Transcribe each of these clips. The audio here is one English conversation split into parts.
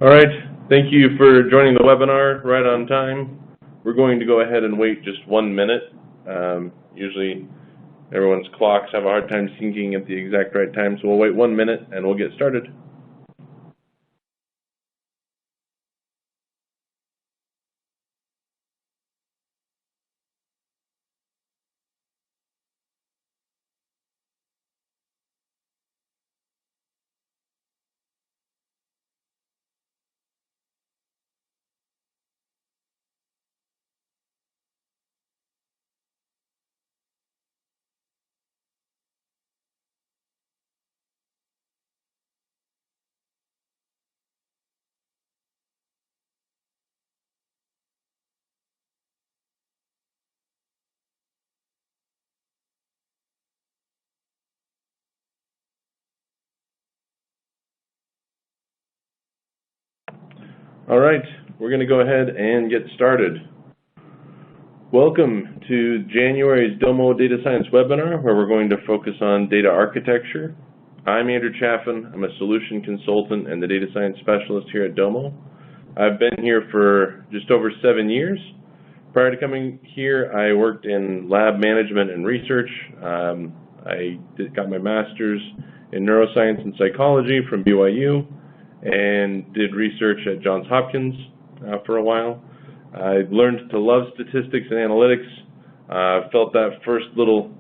All right, thank you for joining the webinar right on time. We're going to go ahead and wait just 1 minute. Usually everyone's clocks have a hard time syncing at the exact right time, so we'll wait 1 minute and we'll get started. All right, we're going to go ahead and get started. Welcome to January's Domo Data Science webinar, where we're going to focus on data architecture. I'm Andrew Chaffin. I'm a solution consultant and the data science specialist here at Domo. I've been here for just over 7 years. Prior to coming here, I worked in lab management and research. I got my master's in neuroscience and psychology from BYU and did research at Johns Hopkins for a while. I learned to love statistics and analytics. Felt that first little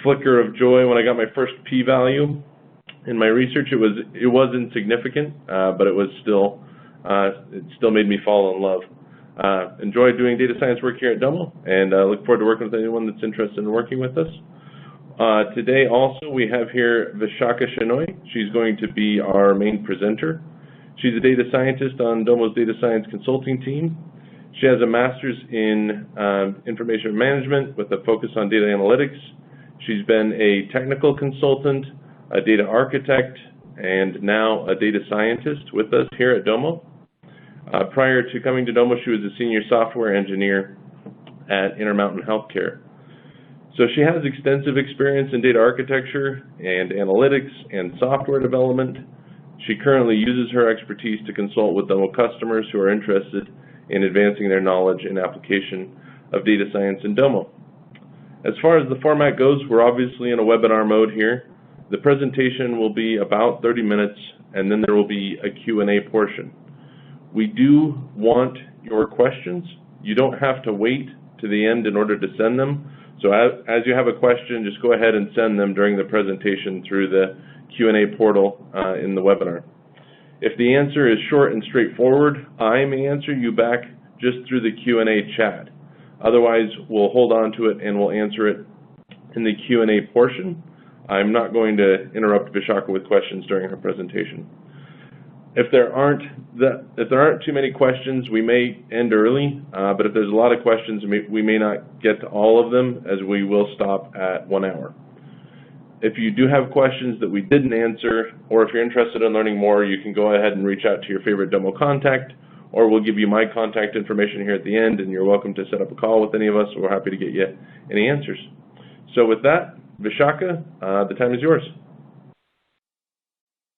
flicker of joy when I got my first p-value in my research. It was insignificant, but it still made me fall in love. Enjoyed doing data science work here at Domo, and look forward to working with anyone that's interested in working with us. Today also we have here Vishaka Shenoy. She's going to be our main presenter. She's a data scientist on Domo's data science consulting team. She has a master's in information management with a focus on data analytics. She's been a technical consultant, a data architect, and now a data scientist with us here at Domo. Prior to coming to Domo, she was a senior software engineer at Intermountain Healthcare. So she has extensive experience in data architecture and analytics and software development. She currently uses her expertise to consult with Domo customers who are interested in advancing their knowledge and application of data science in Domo. As far as the format goes, we're obviously in a webinar mode here. The presentation will be about 30 minutes, and then there will be a Q&A portion. We do want your questions. You don't have to wait to the end in order to send them. So as you have a question, just go ahead and send them during the presentation through the Q&A portal in the webinar. If the answer is short and straightforward, I may answer you back just through the Q&A chat. Otherwise, we'll hold on to it and we'll answer it in the Q&A portion. I'm not going to interrupt Vishaka with questions during her presentation. If there aren't too many questions, we may end early, but if there's a lot of questions, we may not get to all of them, as we will stop at 1 hour. If you do have questions that we didn't answer, or if you're interested in learning more, you can go ahead and reach out to your favorite Domo contact, or we'll give you my contact information here at the end, and you're welcome to set up a call with any of us. We're happy to get you any answers. So with that, Vishaka, the time is yours.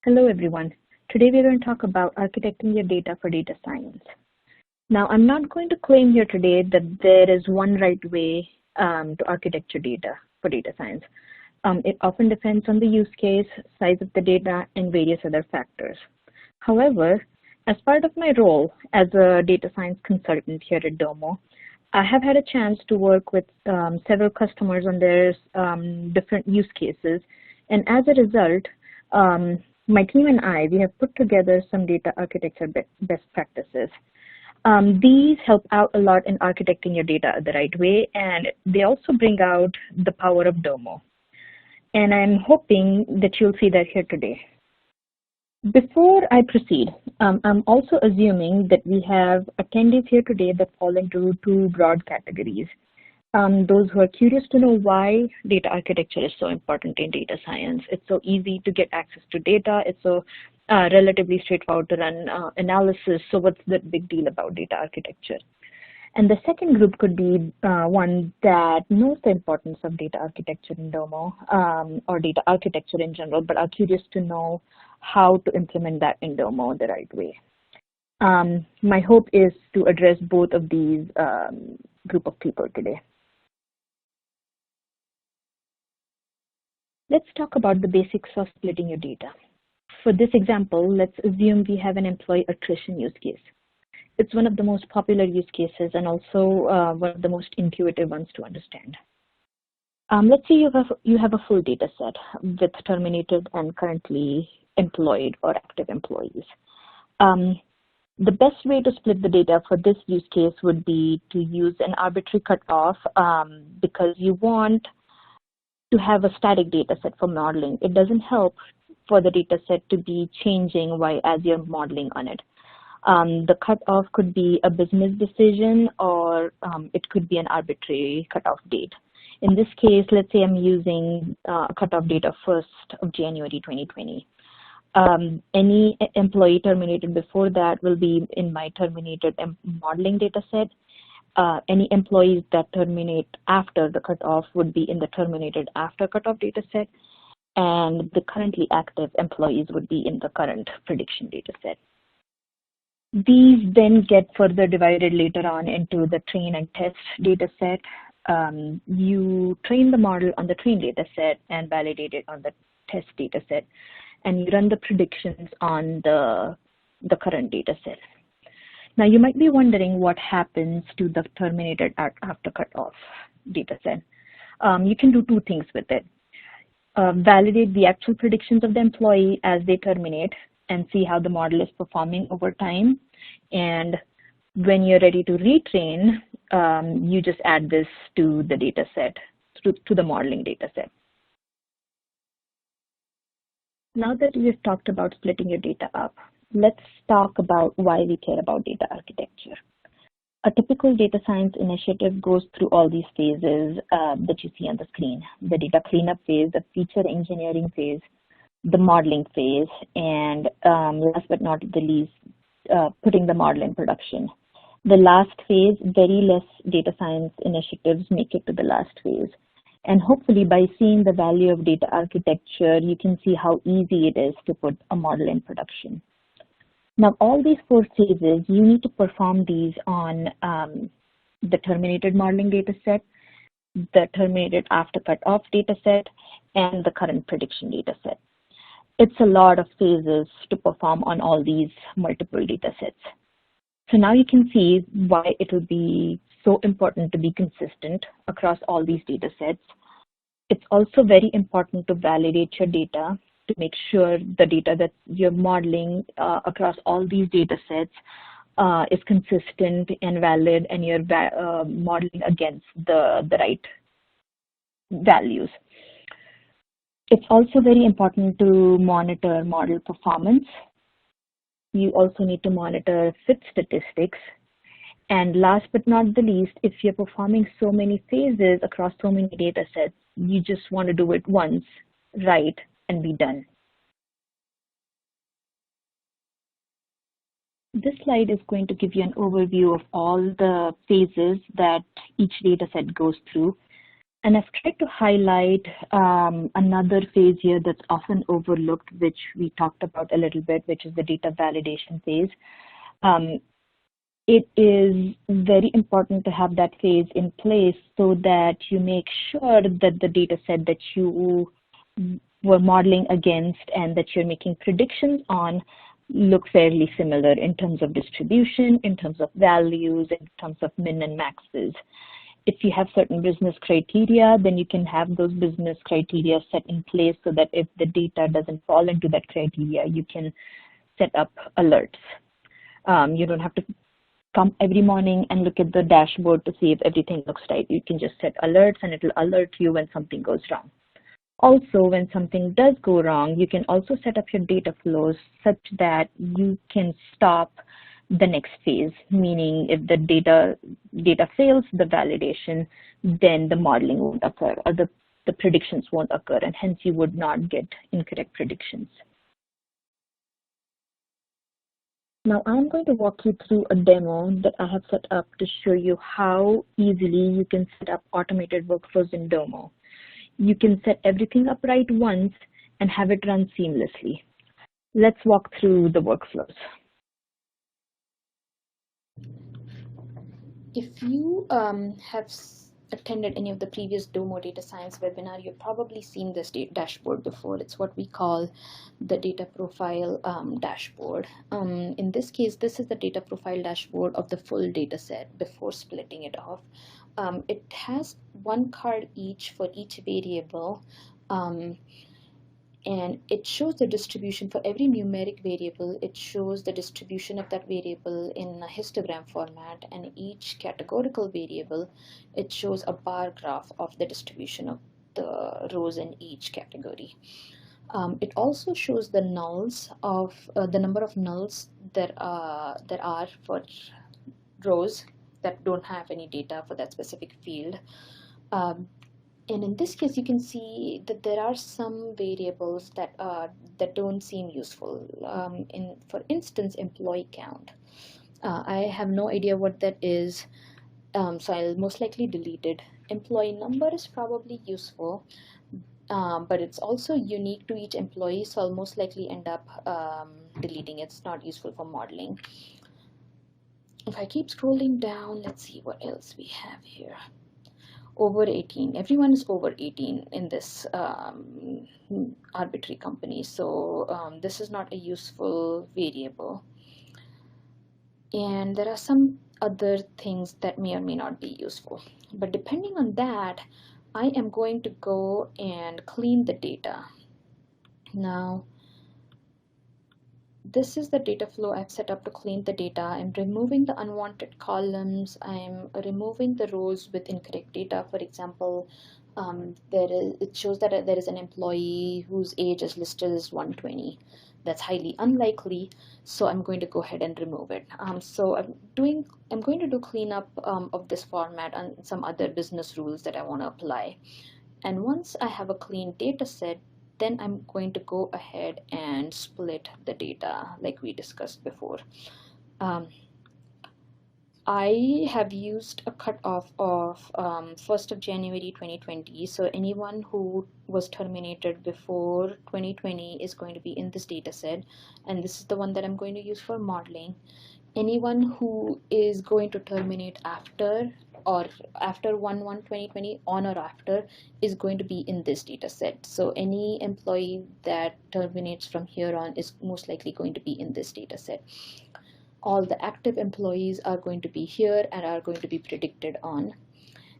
Hello, everyone. Today we're going to talk about architecting your data for data science. Now, I'm not going to claim here today that there is one right way to architect your data for data science. It often depends on the use case, size of the data, and various other factors. However, as part of my role as a data science consultant here at Domo, I have had a chance to work with several customers on their different use cases, and as a result, my team and I, we have put together some data architecture best practices. These help out a lot in architecting your data the right way, and they also bring out the power of Domo. And I'm hoping that you'll see that here today. Before I proceed, I'm also assuming that we have attendees here today that fall into two broad categories. Those who are curious to know why data architecture is so important in data science. It's so easy to get access to data. It's so relatively straightforward to run analysis. So what's the big deal about data architecture? And the second group could be one that knows the importance of data architecture in Domo or data architecture in general, but are curious to know how to implement that in Domo the right way. My hope is to address both of these group of people today. Let's talk about the basics of splitting your data. For this example, let's assume we have an employee attrition use case. It's one of the most popular use cases and also one of the most intuitive ones to understand. Let's say you have a full data set with terminated and currently employed or active employees. The best way to split the data for this use case would be to use an arbitrary cutoff because you want to have a static data set for modeling. It doesn't help for the data set to be changing as you're modeling on it. The cutoff could be a business decision or it could be an arbitrary cutoff date. In this case, let's say I'm using cutoff date of 1st of January 2020. Any employee terminated before that will be in my terminated modeling data set. Any employees that terminate after the cutoff would be in the terminated after cutoff data set, and the currently active employees would be in the current prediction data set. These then get further divided later on into the train and test data set. You train the model on the train data set and validate it on the test data set, and you run the predictions on the current data set. Now, you might be wondering what happens to the terminated after cutoff data set. You can do two things with it. Validate the actual predictions of the employee as they terminate and see how the model is performing over time. And when you're ready to retrain, you just add this to the data set, to the modeling data set. Now that we've talked about splitting your data up, let's talk about why we care about data architecture. A typical data science initiative goes through all these phases that you see on the screen: the data cleanup phase, the feature engineering phase, the modeling phase, and last but not the least, putting the model in production. The last phase, very less data science initiatives make it to the last phase. And hopefully by seeing the value of data architecture, you can see how easy it is to put a model in production. Now, all these four phases, you need to perform these on the terminated modeling data set, the terminated after cutoff data set, and the current prediction data set. It's a lot of phases to perform on all these multiple data sets. So now you can see why it will be so important to be consistent across all these data sets. It's also very important to validate your data to make sure the data that you're modeling across all these data sets is consistent and valid, and you're modeling against the right values. It's also very important to monitor model performance. You also need to monitor fit statistics. And last but not the least, if you're performing so many phases across so many data sets, you just want to do it once, right, and be done. This slide is going to give you an overview of all the phases that each data set goes through. And I've tried to highlight another phase here that's often overlooked, which we talked about a little bit, which is the data validation phase. It is very important to have that phase in place so that you make sure that the data set that you were modeling against and that you're making predictions on look fairly similar in terms of distribution, in terms of values, in terms of min and maxes. If you have certain business criteria, then you can have those business criteria set in place so that if the data doesn't fall into that criteria, you can set up alerts. You don't have to come every morning and look at the dashboard to see if everything looks right. You can just set alerts and it will alert you when something goes wrong. Also, when something does go wrong, you can also set up your data flows such that you can stop the next phase, meaning if the data fails the validation, then the modeling won't occur or the predictions won't occur, and hence you would not get incorrect predictions. Now I'm going to walk you through a demo that I have set up to show you how easily you can set up automated workflows in Domo. You can set everything up right once and have it run seamlessly. Let's walk through the workflows. If you have attended any of the previous Domo data science webinar, you've probably seen this dashboard before. It's what we call the data profile dashboard. In this case, this is the data profile dashboard of the full data set before splitting it off. It has one card each for each variable. And it shows the distribution for every numeric variable. It shows the distribution of that variable in a histogram format, and each categorical variable, it shows a bar graph of the distribution of the rows in each category. It also shows the nulls of the number of nulls that are for rows that don't have any data for that specific field. And in this case, you can see that there are some variables that don't seem useful. For instance, employee count. I have no idea what that is, so I'll most likely delete it. Employee number is probably useful, but it's also unique to each employee, so I'll most likely end up deleting it. It's not useful for modeling. If I keep scrolling down, let's see what else we have here. Over 18. Everyone is over 18 in this arbitrary company, so this is not a useful variable. And there are some other things that may or may not be useful. But depending on that, I am going to go and clean the data. Now, this is the data flow I've set up to clean the data. I'm removing the unwanted columns. I'm removing the rows with incorrect data. For example, it shows that there is an employee whose age is listed as 120. That's highly unlikely, so I'm going to go ahead and remove it. So I'm going to do cleanup of this format and some other business rules that I want to apply. And once I have a clean data set, then I'm going to go ahead and split the data like we discussed before. I have used a cutoff of 1st of January 2020, so anyone who was terminated before 2020 is going to be in this data set, and this is the one that I'm going to use for modeling. Anyone who is going to terminate after 1/1/2020, on or after, is going to be in this data set. So any employee that terminates from here on is most likely going to be in this data set. All the active employees are going to be here and are going to be predicted on.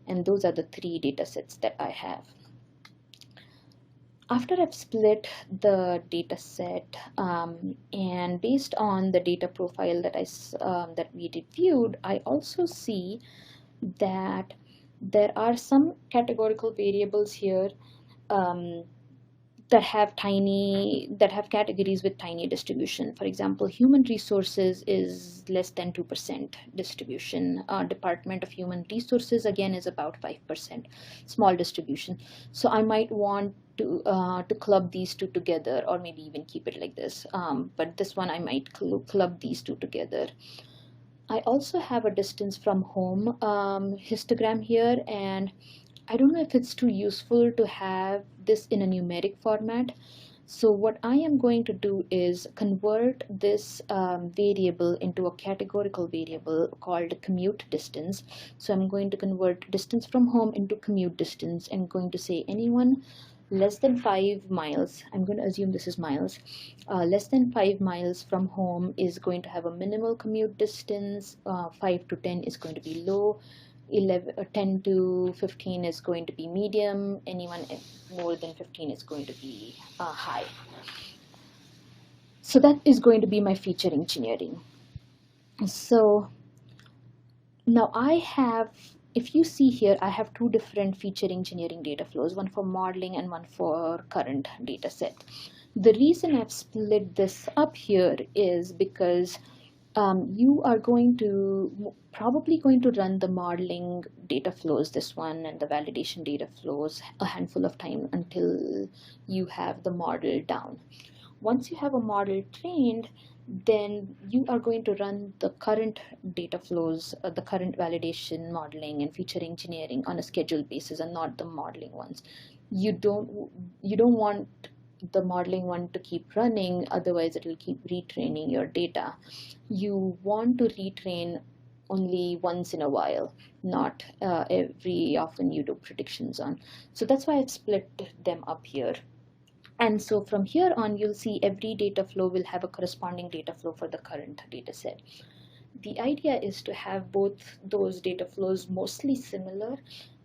And those are the 3 data sets that I have. After I've split the data set and based on the data profile that we reviewed, I also see that there are some categorical variables here that have categories with tiny distribution. For example, human resources is less than 2% distribution. Department of Human Resources again is about 5%, small distribution. So I might want to club these two together, or maybe even keep it like this. But this one I might club these two together. I also have a distance from home histogram here, and I don't know if it's too useful to have this in a numeric format. So what I am going to do is convert this variable into a categorical variable called commute distance. So I'm going to convert distance from home into commute distance, and going to say anyone less than 5 miles, I'm going to assume this is miles, less than 5 miles from home is going to have a minimal commute distance, 5 to 10 is going to be low, 10 to 15 is going to be medium, anyone more than 15 is going to be high. So that is going to be my feature engineering. So now if you see here, I have 2 different feature engineering data flows, one for modeling and one for current data set. The reason I've split this up here is because you are probably going to run the modeling data flows, this one, and the validation data flows a handful of time until you have the model down. Once you have a model trained, then you are going to run the current data flows, the current validation, modeling, and feature engineering on a scheduled basis, and not the modeling ones. You don't want the modeling one to keep running, otherwise it will keep retraining your data. You want to retrain only once in a while, not every often you do predictions on. So that's why I've split them up here. And so from here on, you'll see every data flow will have a corresponding data flow for the current data set. The idea is to have both those data flows mostly similar.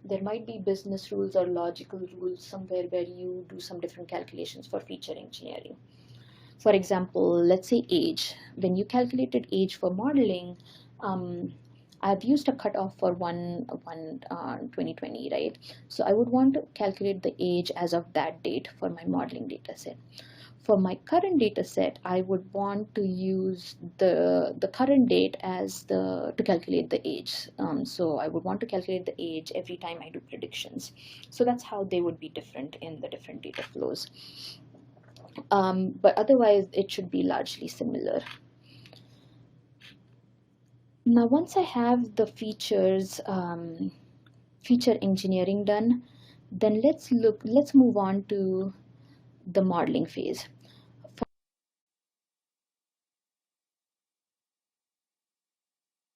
There might be business rules or logical rules somewhere where you do some different calculations for feature engineering. For example, let's say age. When you calculated age for modeling, I've used a cutoff for 2020, right? So I would want to calculate the age as of that date for my modeling data set. For my current data set, I would want to use the current date as to calculate the age. So I would want to calculate the age every time I do predictions. So that's how they would be different in the different data flows. But otherwise, it should be largely similar. Now, once I have the feature engineering done, then let's move on to the modeling phase.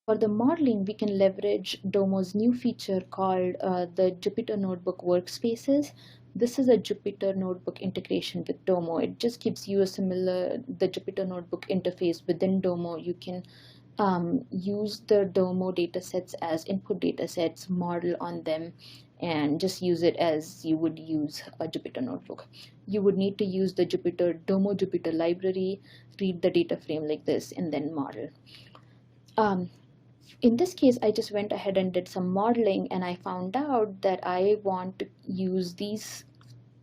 For the modeling, we can leverage Domo's new feature called the Jupyter Notebook Workspaces. This is a Jupyter Notebook integration with Domo. It just gives you the Jupyter Notebook interface within Domo. You can use the Domo datasets as input datasets, model on them, and just use it as you would use a Jupyter Notebook. You would need to use the Domo Jupyter library, read the data frame like this, and then model. In this case, I just went ahead and did some modeling, and I found out that I want to use these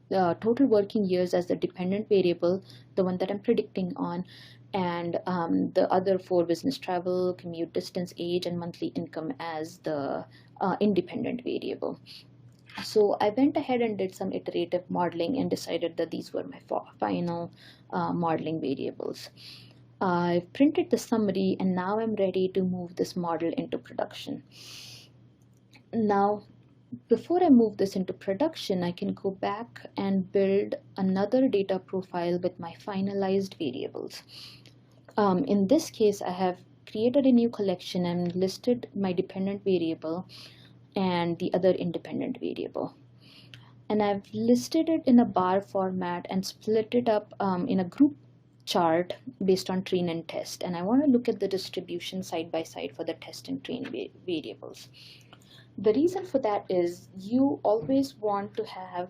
total working years as the dependent variable, the one that I'm predicting on, and the other 4, business travel, commute distance, age, and monthly income, as the independent variable. So I went ahead and did some iterative modeling and decided that these were my final modeling variables. I've printed the summary, and now I'm ready to move this model into production. Now, before I move this into production, I can go back and build another data profile with my finalized variables. In this case, I have created a new collection and listed my dependent variable and the other independent variable. And I've listed it in a bar format and split it up in a group chart based on train and test. And I want to look at the distribution side by side for the test and train variables. The reason for that is you always want to have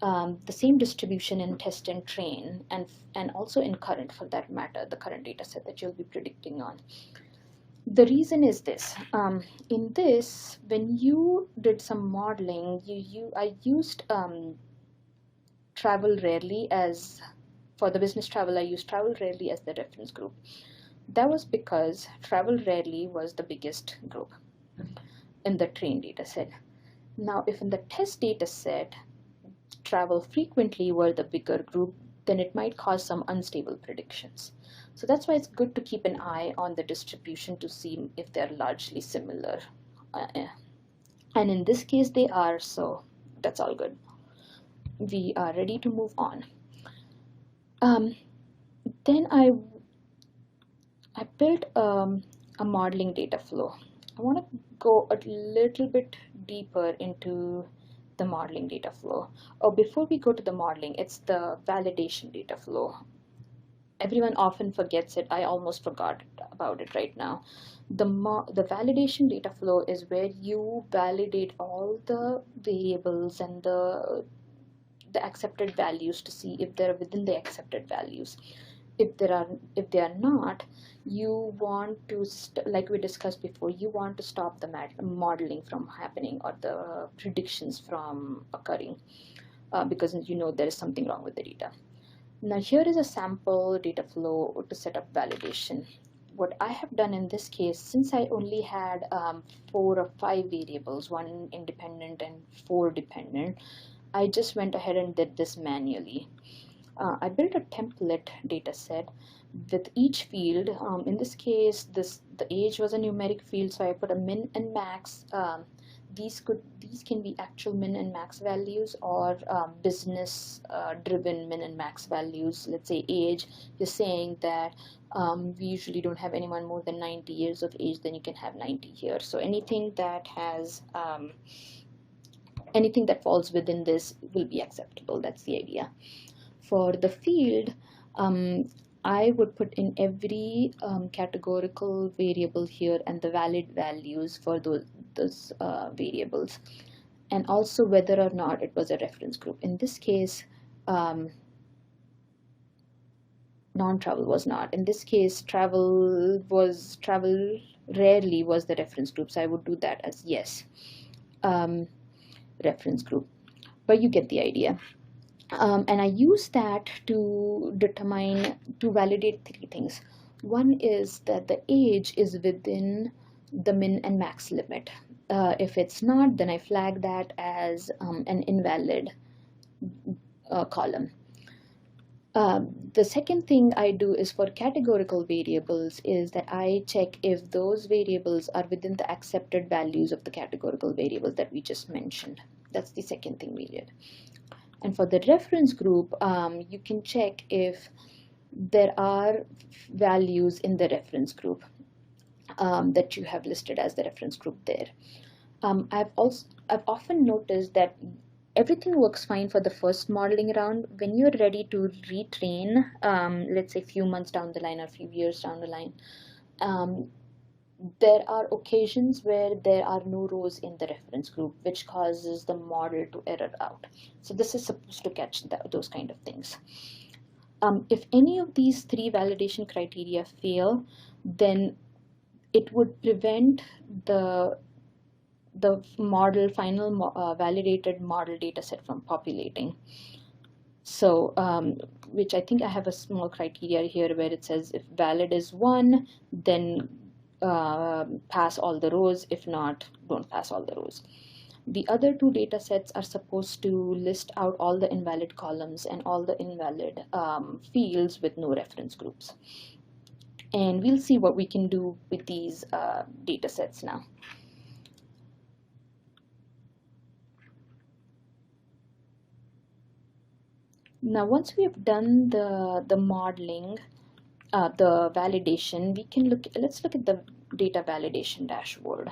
the same distribution in test and train, and also in current, for that matter, the current data set that you'll be predicting on. The reason is this. In this, when you did some modeling, I used travel rarely as, for the business travel, I used travel rarely as the reference group. That was because travel rarely was the biggest group in the train data set. Now, if in the test data set, travel frequently were the bigger group, then it might cause some unstable predictions. So that's why it's good to keep an eye on the distribution to see if they're largely similar. And in this case, they are, so that's all good. We are ready to move on. Then I built a modeling data flow. I want to go a little bit deeper into the modeling data flow. Oh, before we go to the modeling, it's the validation data flow. Everyone often forgets it. I almost forgot about it right now. The validation data flow is where you validate all the variables and the accepted values to see if they're within the accepted values. If they are not, you want to, like we discussed before, you want to stop the modeling from happening or the predictions from occurring because you know there is something wrong with the data. Now here is a sample data flow to set up validation. What I have done in this case, since I only had 4 or 5 variables, 1 independent and 4 dependent, I just went ahead and did this manually. I built a template data set with each field. In this case, the age was a numeric field, so I put a min and max these can be actual min and max values, or business driven min and max values. Let's say age, you're saying that we usually don't have anyone more than 90 years of age, then you can have 90 here. So anything that has anything that falls within this will be acceptable. That's the idea. For the field, I would put in every categorical variable here and the valid values for those variables, and also whether or not it was a reference group. In this case, non-travel was not. In this case, travel rarely was the reference group, so I would do that as yes, reference group. But you get the idea. And I use that to validate three things. One is that the age is within the min and max limit. If it's not, then I flag that as an invalid column. The second thing I do is for categorical variables is that I check if those variables are within the accepted values of the categorical variables that we just mentioned. That's the second thing we did. And for the reference group, you can check if there are values in the reference group that you have listed as the reference group there. I've often noticed that everything works fine for the first modeling round. When you're ready to retrain, let's say a few months down the line or a few years down the line, there are occasions where there are no rows in the reference group, which causes the model to error out. So this is supposed to catch those kind of things. If any of these three validation criteria fail, then it would prevent the final validated model data set from populating. So, which I think I have a small criteria here where it says if valid is 1, then pass all the rows. If not, don't pass all the rows. The other two data sets are supposed to list out all the invalid columns and all the invalid fields with no reference groups. And we'll see what we can do with these data sets now. Now, once we have done the modeling, the validation, we can let's look at the data validation dashboard.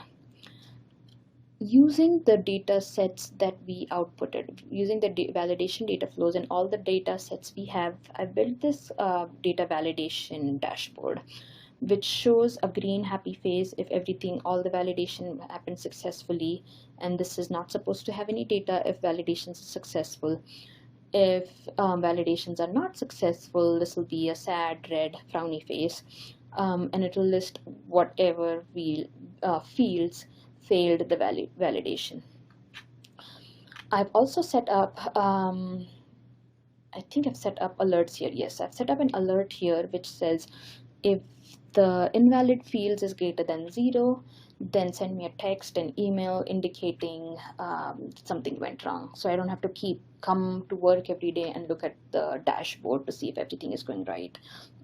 Using the data sets that we outputted, using the validation data flows and all the data sets we have, I built this data validation dashboard, which shows a green happy face if all the validation happened successfully, and this is not supposed to have any data if validations are successful. If validations are not successful, this will be a sad red frowny face, and it will list whatever fields failed the validation. I've also set up, I think I've set up alerts here. Yes, I've set up an alert here which says if the invalid fields is greater than 0, then send me a text and email indicating something went wrong. So I don't have to come to work every day and look at the dashboard to see if everything is going right.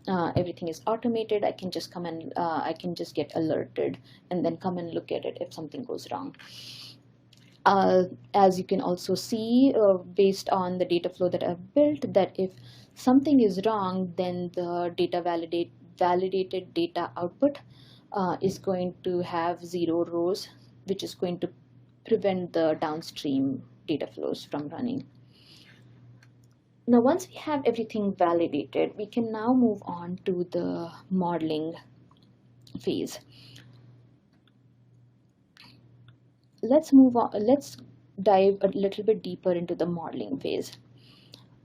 Everything is automated. I can just come and I can just get alerted and then come and look at it if something goes wrong. As you can also see, based on the data flow that I've built, that if something is wrong, then the validated data output is going to have 0 rows, which is going to prevent the downstream data flows from running. Now, once we have everything validated, we can now move on to the modeling phase. Let's move on. Let's dive a little bit deeper into the modeling phase.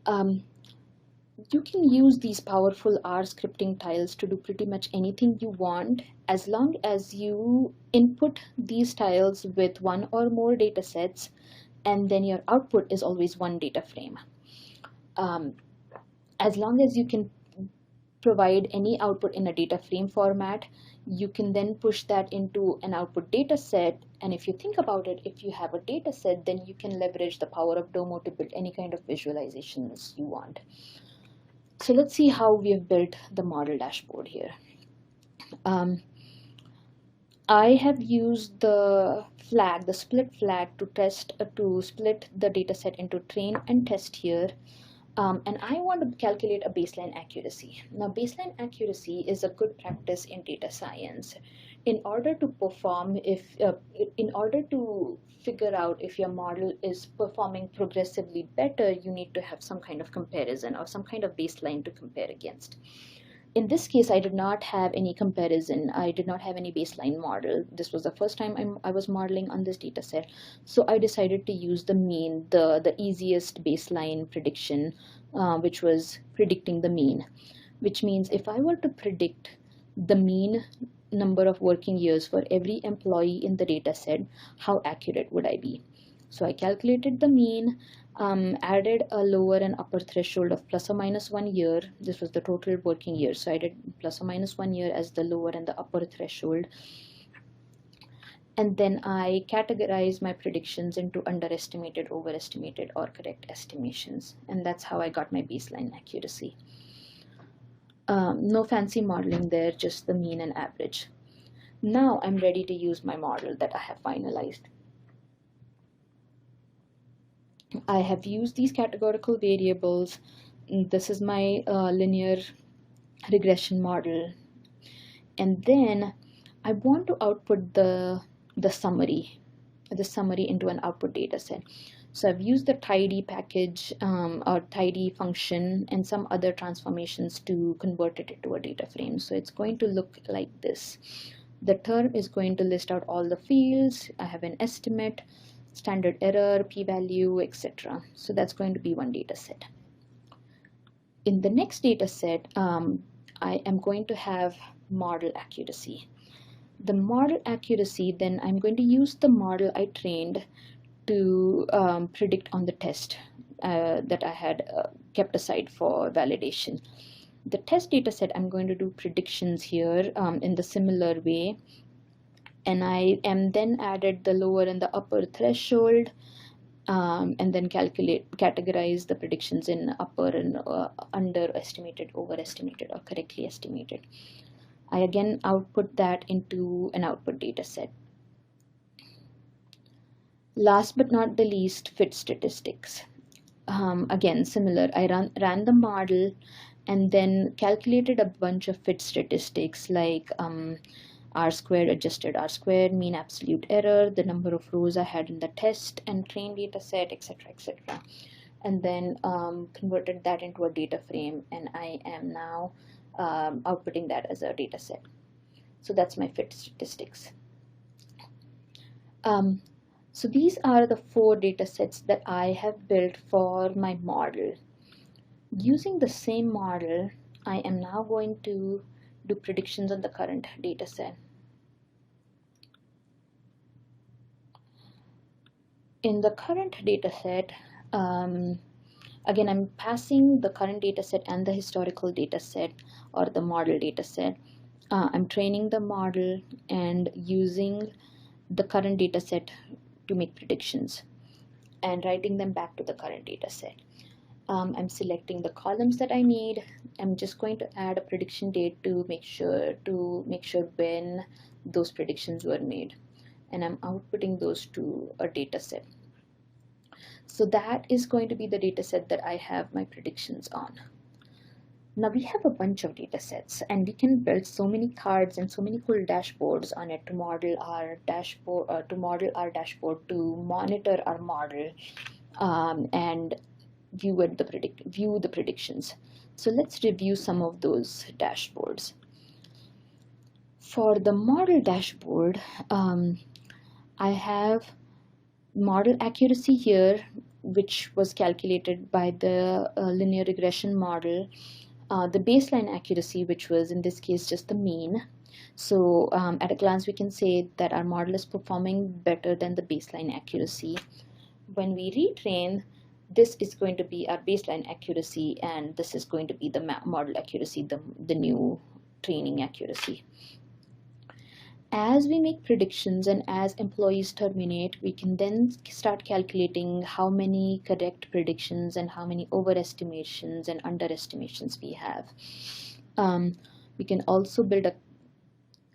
You can use these powerful R scripting tiles to do pretty much anything you want, as long as you input these tiles with one or more data sets, and then your output is always one data frame. As long as you can provide any output in a data frame format, you can then push that into an output data set. And if you think about it, if you have a data set, then you can leverage the power of Domo to build any kind of visualizations you want. So let's see how we have built the model dashboard here. I have used the flag, the split flag, to split the data set into train and test here. And I want to calculate a baseline accuracy. Now, baseline accuracy is a good practice in data science. In order to in order to figure out if your model is performing progressively better, you need to have some kind of comparison or some kind of baseline to compare against. In this case, I did not have any comparison. I did not have any baseline model. This was the first time I was modeling on this data set. So I decided to use the mean, the easiest baseline prediction, which was predicting the mean, which means if I were to predict the mean number of working years for every employee in the data set, how accurate would I be? So I calculated the mean, added a lower and upper threshold of plus or minus 1 year. This was the total working year. So I did plus or minus 1 year as the lower and the upper threshold. And then I categorized my predictions into underestimated, overestimated, or correct estimations. And that's how I got my baseline accuracy. No fancy modeling there, just the mean and average. Now I'm ready to use my model that I have finalized. I have used these categorical variables. This is my linear regression model. And then I want to output the summary into an output data set. So I've used the tidy package or tidy function and some other transformations to convert it into a data frame. So it's going to look like this. The term is going to list out all the fields. I have an estimate, standard error, p-value, etc. So that's going to be one data set. In the next data set, I am going to have model accuracy. The model accuracy, then I'm going to use the model I trained to predict on the test that I had kept aside for validation. The test data set, I'm going to do predictions here in the similar way. And I am then added the lower and the upper threshold, and then categorize the predictions in upper and underestimated, overestimated, or correctly estimated. I again output that into an output data set. Last but not the least, fit statistics. Again, similar. I ran the model and then calculated a bunch of fit statistics like R-squared, adjusted R-squared, mean absolute error, the number of rows I had in the test and trained data set, etc., etc. And then converted that into a data frame, and I am now outputting that as a data set. So that's my fit statistics. So these are the 4 data sets that I have built for my model. Using the same model, I am now going to do predictions on the current data set. In the current data set, again, I'm passing the current data set and the historical data set or the model data set. I'm training the model and using the current data set to make predictions and writing them back to the current data set. I'm selecting the columns that I need. I'm just going to add a prediction date to make sure when those predictions were made, and I'm outputting those to a data set. So that is going to be the data set that I have my predictions on. Now we have a bunch of data sets, and we can build so many cards and so many cool dashboards on it to model our dashboard, to monitor our model, and view the predictions. So let's review some of those dashboards. For the model dashboard, I have model accuracy here, which was calculated by the linear regression model. The baseline accuracy, which was in this case just the mean. So at a glance, we can say that our model is performing better than the baseline accuracy. When we retrain, this is going to be our baseline accuracy, and this is going to be the model accuracy, the new training accuracy. As we make predictions and as employees terminate, we can then start calculating how many correct predictions and how many overestimations and underestimations we have. We can also build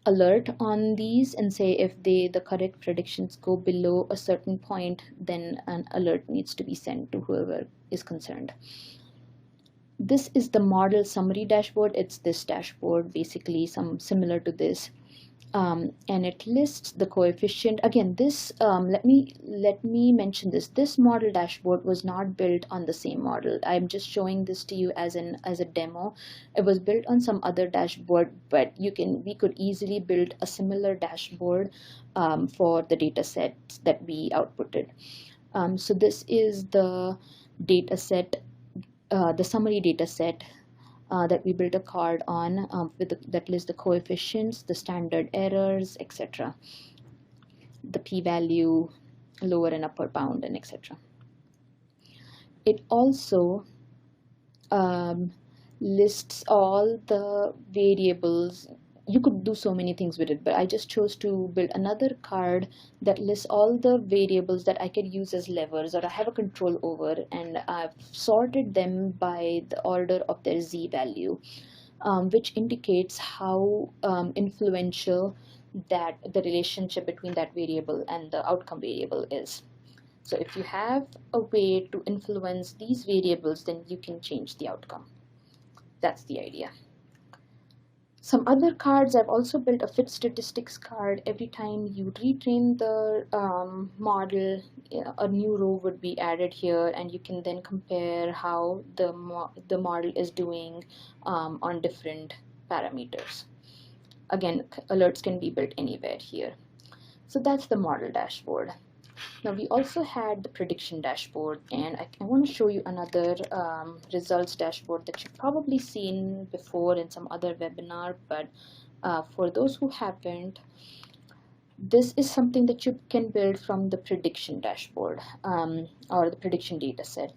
alert on these and say if the correct predictions go below a certain point, then an alert needs to be sent to whoever is concerned. This is the model summary dashboard. It's this dashboard, basically some similar to this. And it lists the coefficient. Again, this let me mention this. This model dashboard was not built on the same model. I'm just showing this to you as a demo. It was built on some other dashboard, but we could easily build a similar dashboard for the data sets that we outputted. So this is the data set, the summary data set that we built a card on that lists the coefficients, the standard errors, etc., the p-value, lower and upper bound, and etc. It also lists all the variables. You could do so many things with it, but I just chose to build another card that lists all the variables that I could use as levers or I have a control over, and I've sorted them by the order of their z value, which indicates how influential that the relationship between that variable and the outcome variable is. So if you have a way to influence these variables, then you can change the outcome. That's the idea. Some other cards, I've also built a fit statistics card. Every time you retrain the model, a new row would be added here, and you can then compare how the model is doing on different parameters. Again, alerts can be built anywhere here. So that's the model dashboard. Now we also had the prediction dashboard, and I want to show you another results dashboard that you've probably seen before in some other webinar, but for those who haven't, this is something that you can build from the prediction dashboard or the prediction data set.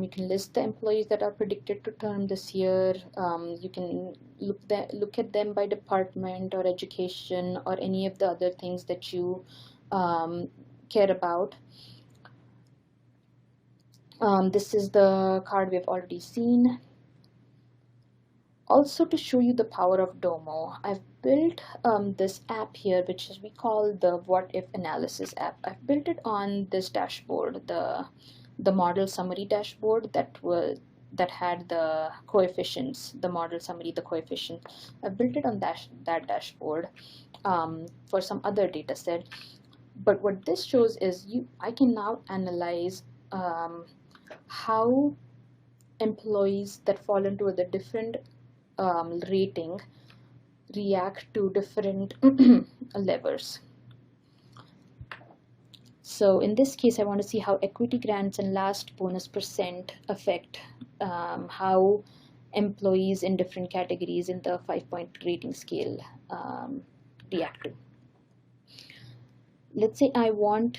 You can list the employees that are predicted to term this year. You can look at them by department or education or any of the other things that you care about. This is the card we've already seen. Also, to show you the power of Domo, I've built this app here, which is we call the What If Analysis app. I've built it on this dashboard, the model summary dashboard that had the coefficients, the model summary, the coefficient. I've built it on that dashboard for some other data set. But what this shows is I can now analyze how employees that fall into the different rating react to different levers. So in this case, I want to see how equity grants and last bonus percent affect how employees in different categories in the 5-point rating scale react to. Let's say I want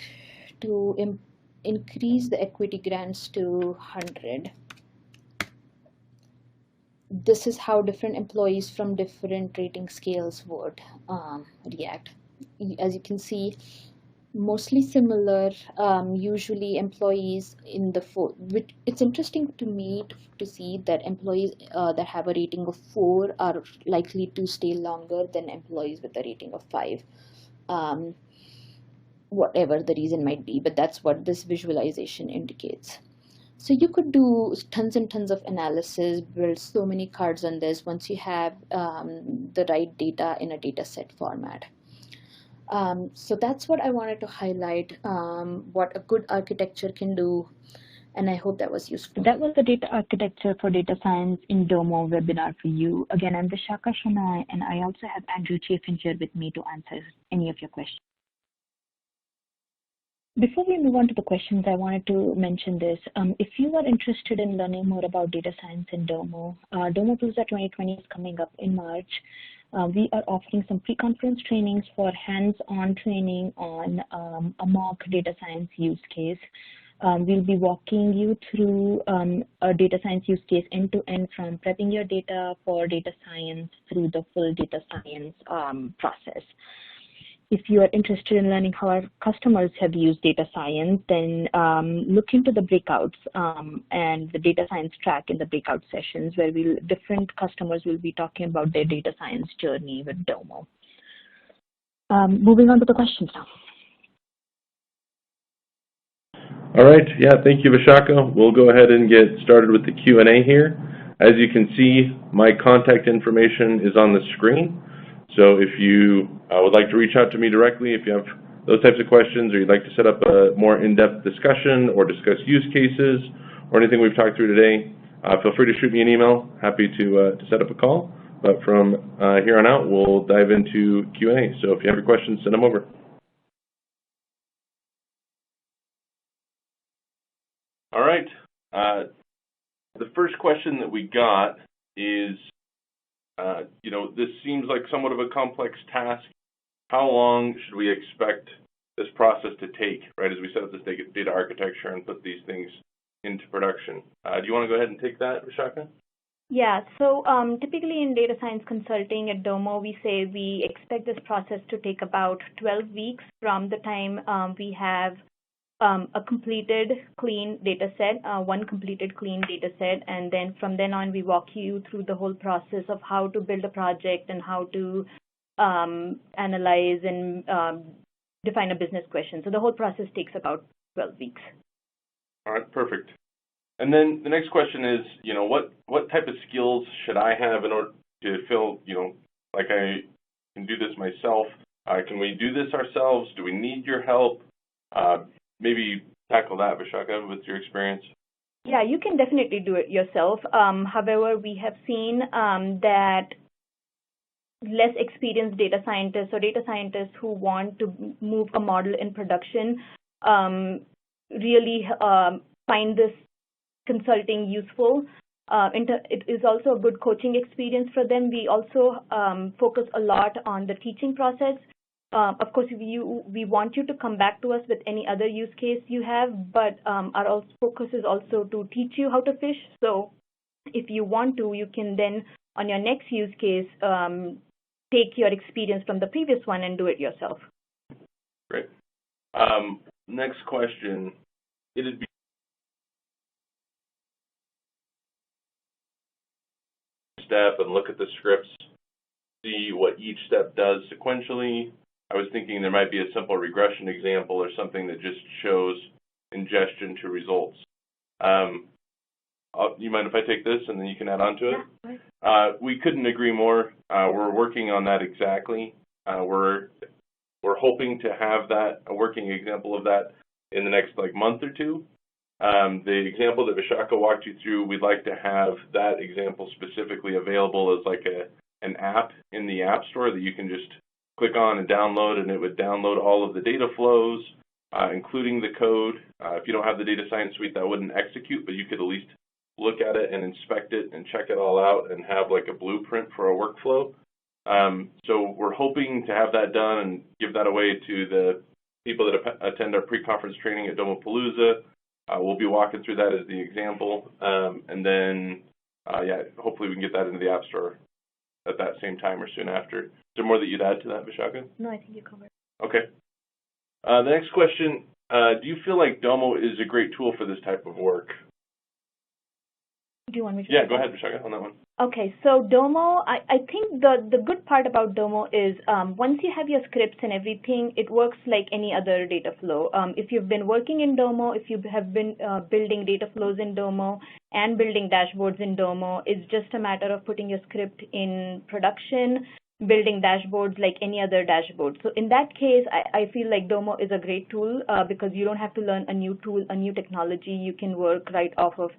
to increase the equity grants to 100. This is how different employees from different rating scales would react. As you can see, mostly similar. Usually employees in the 4, which it's interesting to me to see that employees that have a rating of 4 are likely to stay longer than employees with a rating of 5. Whatever the reason might be, but that's what this visualization indicates. So you could do tons and tons of analysis, build so many cards on this once you have the right data in a data set format. So that's what I wanted to highlight, what a good architecture can do, and I hope that was useful. That was the data architecture for data science in Domo webinar for you. Again, I'm Vishaka Shanoy, and I also have Andrew Chafin here with me to answer any of your questions. Before we move on to the questions, I wanted to mention this. If you are interested in learning more about data science in Domo, Domopalooza 2020 is coming up in March. We are offering some pre-conference trainings for hands-on training on a mock data science use case. We'll be walking you through a data science use case end-to-end from prepping your data for data science through the full data science process. If you are interested in learning how our customers have used data science, then look into the breakouts and the data science track in the breakout sessions where different customers will be talking about their data science journey with Domo. Moving on to the questions now. All right, yeah, thank you, Vishaka. We'll go ahead and get started with the Q&A here. As you can see, my contact information is on the screen. So if you would like to reach out to me directly, if you have those types of questions, or you'd like to set up a more in-depth discussion or discuss use cases or anything we've talked through today, feel free to shoot me an email. Happy to set up a call. But from here on out, we'll dive into Q&A. So if you have your questions, send them over. All right. The first question that we got is, this seems like somewhat of a complex task. How long should we expect this process to take, right, as we set up this data architecture and put these things into production? Do you want to go ahead and take that, Vishaka? Yeah, so typically in data science consulting at Domo, we say we expect this process to take about 12 weeks from the time we have a completed clean data set, one completed clean data set, and then from then on we walk you through the whole process of how to build a project and how to analyze and define a business question. So the whole process takes about 12 weeks. All right, perfect. And then the next question is, what type of skills should I have in order to feel, like I can do this myself? Can we do this ourselves? Do we need your help? Maybe tackle that, Vishaka, with your experience. Yeah, you can definitely do it yourself. However, we have seen that less experienced data scientists or data scientists who want to move a model in production really find this consulting useful. It is also a good coaching experience for them. We also focus a lot on the teaching process. Of course, we want you to come back to us with any other use case you have, but our focus is also to teach you how to fish. So if you want to, you can then, on your next use case, take your experience from the previous one and do it yourself. Great. Next question. It'd be step and look at the scripts, see what each step does sequentially. I was thinking there might be a simple regression example or something that just shows ingestion to results. You mind if I take this and then you can add on to it? Yeah. We couldn't agree more. We're working on that exactly. We're hoping to have a working example of that in the next month or two. The example that Vishaka walked you through, we'd like to have that example specifically available as an app in the App Store that you can just click on and download, and it would download all of the data flows, including the code. If you don't have the data science suite, that wouldn't execute, but you could at least look at it and inspect it and check it all out and have a blueprint for a workflow. So we're hoping to have that done and give that away to the people that attend our pre-conference training at Domopalooza. We'll be walking through that as the example, and then, hopefully we can get that into the App Store at that same time or soon after. Is there more that you'd add to that, Vishaka? No, I think you covered it. Okay. The next question, do you feel like Domo is a great tool for this type of work? Do you want me to? Yeah, go ahead, Vishaka, on that one. Okay, so Domo, I think the good part about Domo is once you have your scripts and everything, it works like any other data flow. If you've been working in Domo, if you have been building data flows in Domo and building dashboards in Domo, it's just a matter of putting your script in production, building dashboards like any other dashboard. So in that case, I feel like Domo is a great tool because you don't have to learn a new tool, a new technology. You can work right off of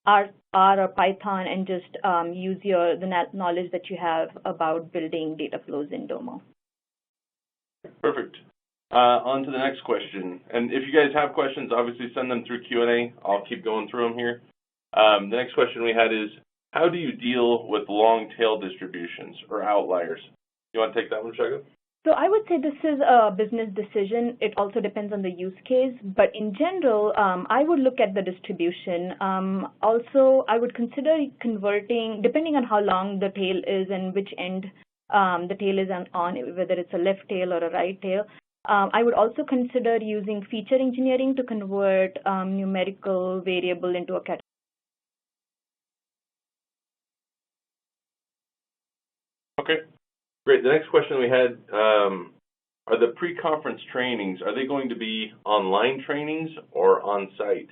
R or Python and just use the knowledge that you have about building data flows in Domo. Perfect. On to the next question. And if you guys have questions, obviously send them through Q&A. I'll keep going through them here. The next question we had is, how do you deal with long tail distributions or outliers? You want to take that one, Vishaka? So I would say this is a business decision. It also depends on the use case. But in general, I would look at the distribution. Also, I would consider converting, depending on how long the tail is and which end the tail is on, whether it's a left tail or a right tail. I would also consider using feature engineering to convert numerical variable into a category. Okay, great. The next question we had, are the pre-conference trainings, are they going to be online trainings or on-site?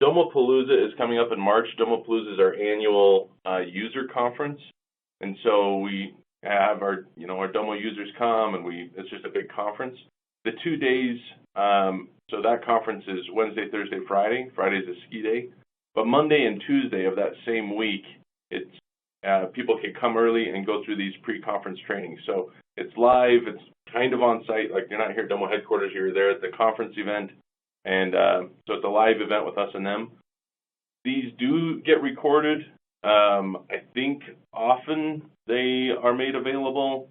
Domopalooza is coming up in March. Domopalooza is our annual user conference, and so we have our Domo users come, and it's just a big conference. The 2 days, so that conference is Wednesday, Thursday, Friday. Friday is a ski day, but Monday and Tuesday of that same week, it's people can come early and go through these pre-conference trainings. So it's live, it's kind of on site, like you're not here at Domo headquarters, you're there at the conference event, and so it's a live event with us and them. These do get recorded. I think often they are made available.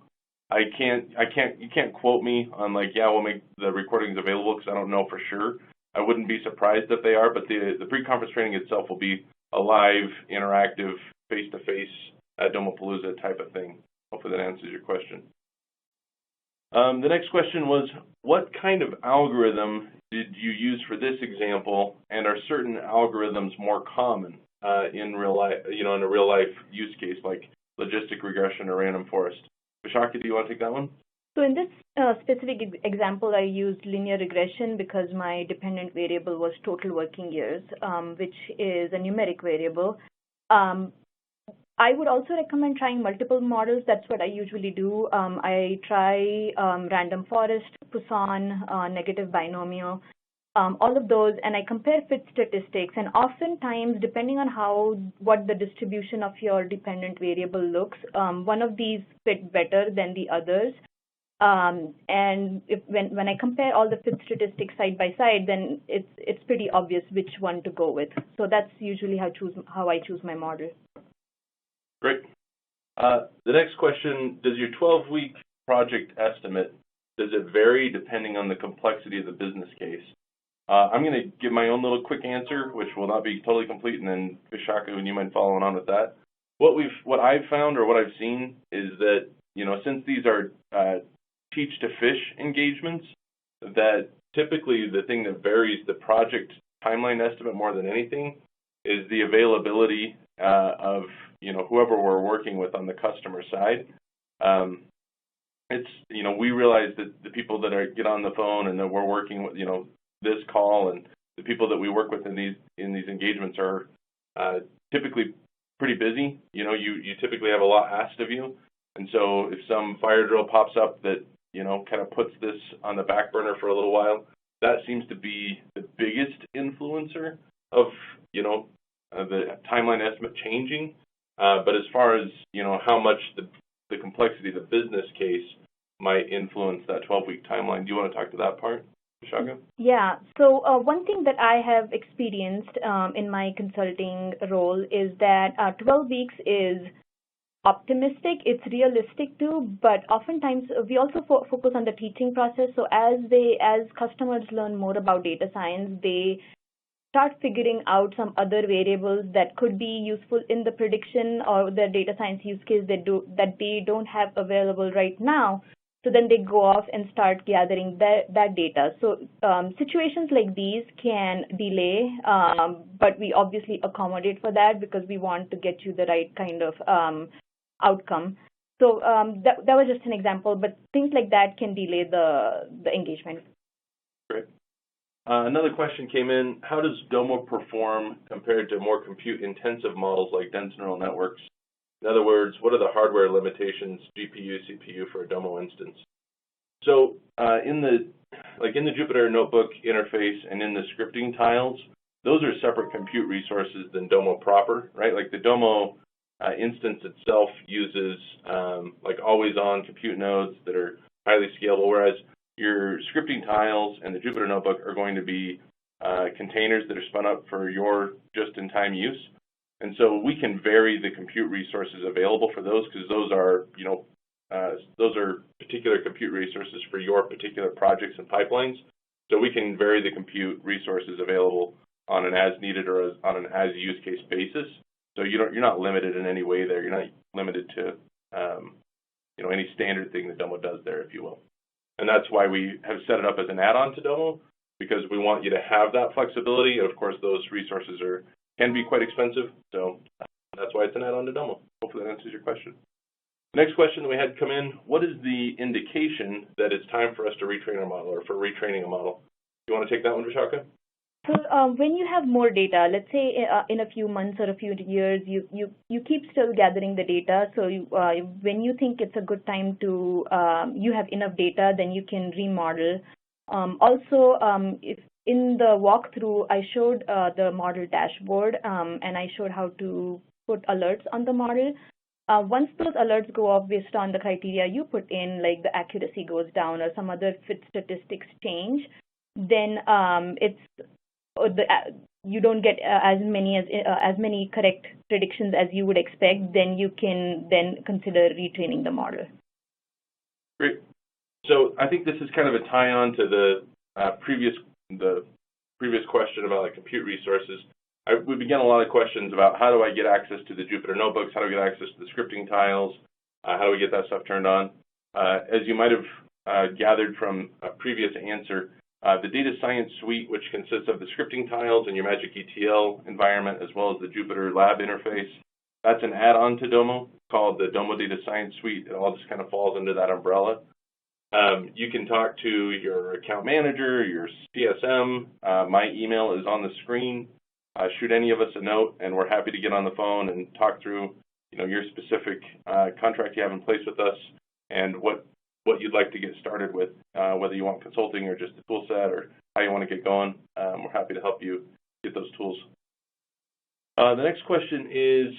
You can't quote me on like, yeah, we'll make the recordings available, because I don't know for sure. I wouldn't be surprised if they are, but the pre-conference training itself will be a live, interactive, face-to-face Domopalooza type of thing. Hopefully that answers your question. The next question was, what kind of algorithm did you use for this example, and are certain algorithms more common in real life, in a real life use case like logistic regression or random forest? Vishaka, do you want to take that one? So in this specific example, I used linear regression because my dependent variable was total working years, which is a numeric variable. I would also recommend trying multiple models. That's what I usually do. I try random forest, Poisson, negative binomial, all of those, and I compare fit statistics. And oftentimes, depending on what the distribution of your dependent variable looks, one of these fit better than the others. And when I compare all the fit statistics side by side, then it's pretty obvious which one to go with. So that's usually how I choose my model. Great. The next question, does your 12-week project estimate, does it vary depending on the complexity of the business case? I'm going to give my own little quick answer, which will not be totally complete, and then Vishaka, and you mind following on with that. What I've found, or what I've seen, is that since these are teach-to-fish engagements, that typically the thing that varies the project timeline estimate more than anything is the availability of whoever we're working with on the customer side. We realize that the people that get on the phone and that we're working with, this call, and the people that we work with in these engagements are typically pretty busy. You typically have a lot asked of you, and so if some fire drill pops up that kind of puts this on the back burner for a little while, that seems to be the biggest influencer of the timeline estimate changing. But as far as how much the complexity of the business case might influence that 12-week timeline, do you want to talk to that part, Vishaka? Yeah. So one thing that I have experienced in my consulting role is that 12 weeks is optimistic. It's realistic too, but oftentimes we also focus on the teaching process. So as customers learn more about data science, they start figuring out some other variables that could be useful in the prediction or the data science use case that they don't have available right now. So then they go off and start gathering that data. So situations like these can delay, but we obviously accommodate for that because we want to get you the right kind of outcome. So that was just an example, but things like that can delay the engagement. Great. Another question came in, how does Domo perform compared to more compute-intensive models like dense neural networks? In other words, what are the hardware limitations, GPU, CPU, for a Domo instance? So in the Jupyter Notebook interface and in the scripting tiles, those are separate compute resources than Domo proper, right? Like the Domo instance itself uses always-on compute nodes that are highly scalable, whereas your scripting tiles and the Jupyter Notebook are going to be containers that are spun up for your just-in-time use. And so we can vary the compute resources available for those because those are particular compute resources for your particular projects and pipelines. So we can vary the compute resources available on an as-needed or on an as-use case basis. So you're not limited in any way there. You're not limited to any standard thing that Domo does there, if you will. And that's why we have set it up as an add-on to Domo, because we want you to have that flexibility. And of course, those resources can be quite expensive. So that's why it's an add-on to Domo. Hopefully that answers your question. Next question that we had come in, what is the indication that it's time for us to retrain our model or for retraining a model? You want to take that one, Vishaka? So when you have more data, let's say in a few months or a few years, you keep still gathering the data. So when you think it's a good time to, you have enough data, then you can remodel. Also, if in the walkthrough, I showed the model dashboard, and I showed how to put alerts on the model. Once those alerts go off based on the criteria you put in, like the accuracy goes down or some other fit statistics change, then you don't get as many correct predictions as you would expect. Then you can then consider retraining the model. Great. So I think this is kind of a tie-on to the previous question about like compute resources. We began a lot of questions about how do I get access to the Jupyter notebooks, how do I get access to the scripting tiles, how do we get that stuff turned on. As you might have gathered from a previous answer, the data science suite, which consists of the scripting tiles and your Magic ETL environment, as well as the Jupyter Lab interface, that's an add-on to Domo called the Domo Data Science Suite. It all just kind of falls under that umbrella. You can talk to your account manager, your CSM. My email is on the screen. Shoot any of us a note, and we're happy to get on the phone and talk through, your specific contract you have in place with us and what you'd like to get started with, whether you want consulting or just a tool set or how you want to get going. We're happy to help you get those tools. The next question is,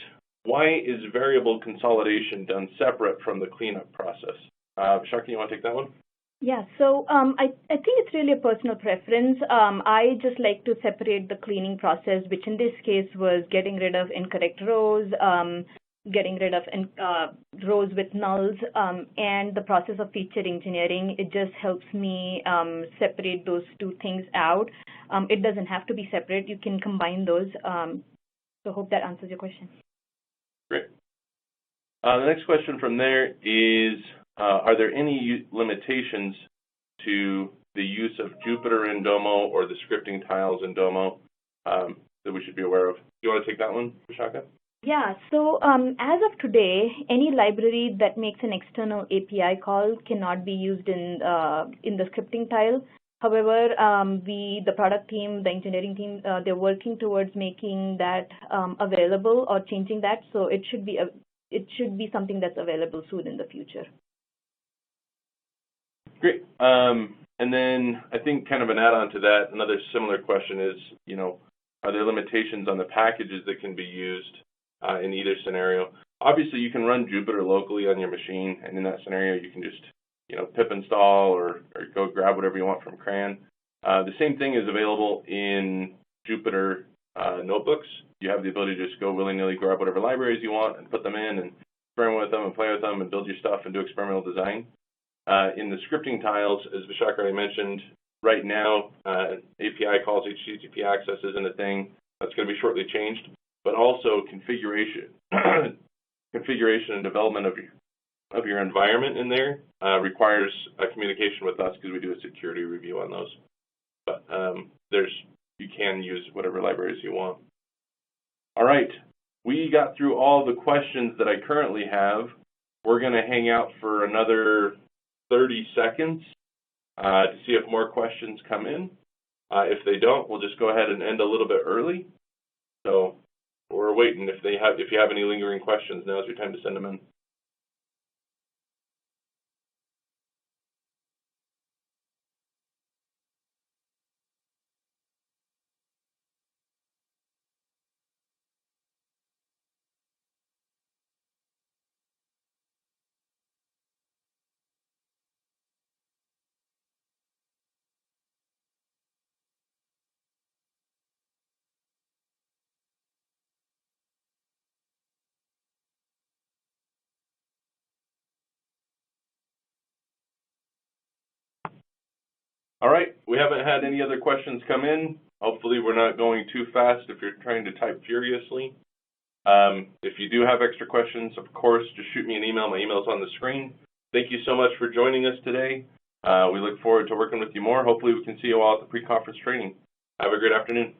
why is variable consolidation done separate from the cleanup process? Vishaka, you want to take that one? Yeah, so I think it's really a personal preference. I just like to separate the cleaning process, which in this case was getting rid of incorrect rows, getting rid of rows with nulls, and the process of feature engineering. It just helps me separate those two things out. It doesn't have to be separate. You can combine those. So hope that answers your question. Great. The next question from there is, are there any limitations to the use of Jupyter in Domo or the scripting tiles in Domo that we should be aware of? Do you want to take that one, Vishaka? Yeah, so as of today, any library that makes an external API call cannot be used in the scripting tile. However, the product team, the engineering team, they're working towards making that available or changing that. So it should be something that's available soon in the future. Great. And then I think kind of an add-on to that, another similar question is, are there limitations on the packages that can be used in either scenario? Obviously, you can run Jupyter locally on your machine, and in that scenario, you can just, pip install or go grab whatever you want from CRAN. The same thing is available in Jupyter notebooks. You have the ability to just go willy-nilly grab whatever libraries you want and put them in and experiment with them and play with them and build your stuff and do experimental design. In the scripting tiles, as Vishaka already mentioned, right now, API calls, HTTP access isn't a thing. That's going to be shortly changed. But also configuration and development of your environment in there requires a communication with us because we do a security review on those. But you can use whatever libraries you want. All right, we got through all the questions that I currently have. We're going to hang out for another 30 seconds to see if more questions come in. If they don't, we'll just go ahead and end a little bit early. So we're waiting. If you have any lingering questions, now's your time to send them in. All right, we haven't had any other questions come in. Hopefully we're not going too fast if you're trying to type furiously. If you do have extra questions, of course, just shoot me an email. My email's on the screen. Thank you so much for joining us today. We look forward to working with you more. Hopefully we can see you all at the pre-conference training. Have a great afternoon.